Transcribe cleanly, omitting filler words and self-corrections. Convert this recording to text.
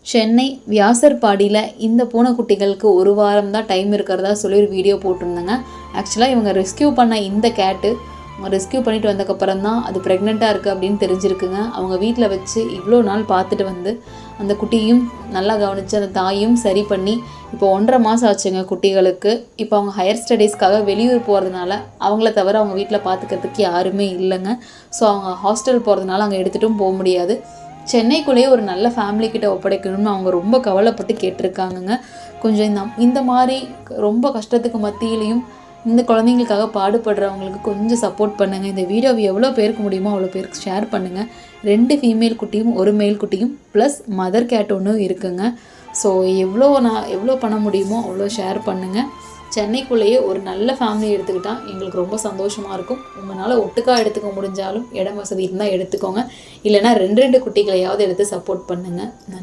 சென்னை வியாசர்பாடியில் இந்த பூனைக்குட்டிகளுக்கு ஒரு வாரம் தான் டைம் இருக்கிறதா சொல்லி ஒரு வீடியோ போட்டிருந்தேங்க. ஆக்சுவலாக இவங்க ரெஸ்கியூ பண்ண இந்த கேட்டு அவங்க ரெஸ்கியூ பண்ணிட்டு வந்ததுக்கப்புறம் தான் அது ப்ரெக்னெண்ட்டாக இருக்குது அப்படின்னு தெரிஞ்சிருக்குங்க. அவங்க வீட்டில் வச்சு இவ்வளோ நாள் பார்த்துட்டு வந்து அந்த குட்டியும் நல்லா கவனித்து அந்த தாயும் சரி பண்ணி இப்போ 1.5 மாதம் ஆச்சுங்க குட்டிகளுக்கு. இப்போ அவங்க ஹையர் ஸ்டடீஸ்க்காக வெளியூர் போகிறதுனால அவங்கள தவிர அவங்க வீட்டில் பார்த்துக்கிறதுக்கு யாருமே இல்லைங்க. ஸோ அவங்க ஹாஸ்டல் போகிறதுனால அங்கே எடுத்துகிட்டும் போக முடியாது. சென்னைக்குள்ளேயே ஒரு நல்ல ஃபேமிலிக்கிட்ட ஒப்படைக்கணும்னு அவங்க ரொம்ப கவலைப்பட்டு கேட்டிருக்காங்கங்க. கொஞ்சம் இந்த மாதிரி ரொம்ப கஷ்டத்துக்கு மத்தியிலையும் இந்த குழந்தைங்களுக்காக பாடுபடுறவங்களுக்கு கொஞ்சம் சப்போர்ட் பண்ணுங்கள். இந்த வீடியோவை எவ்வளோ பேருக்கு முடியுமோ அவ்வளோ பேருக்கு ஷேர் பண்ணுங்கள். 2 ஃபீமேல் குட்டியும் 1 மேல் குட்டியும் ப்ளஸ் மதர் கேட் ஒன்றும் இருக்குங்க. ஸோ எவ்வளோ பண்ண முடியுமோ அவ்வளோ ஷேர் பண்ணுங்கள். சென்னைக்குள்ளேயே ஒரு நல்ல ஃபேமிலி எடுத்துக்கிட்டால் எங்களுக்கு ரொம்ப சந்தோஷமாக இருக்கும். உங்களால் ஒட்டுக்கா எடுத்துக்க முடிஞ்சாலும் இடம் வசதி இருந்தால் எடுத்துக்கோங்க. இல்லைனா 2 குட்டிகளையாவது எடுத்து சப்போர்ட் பண்ணுங்கள். நன்றி.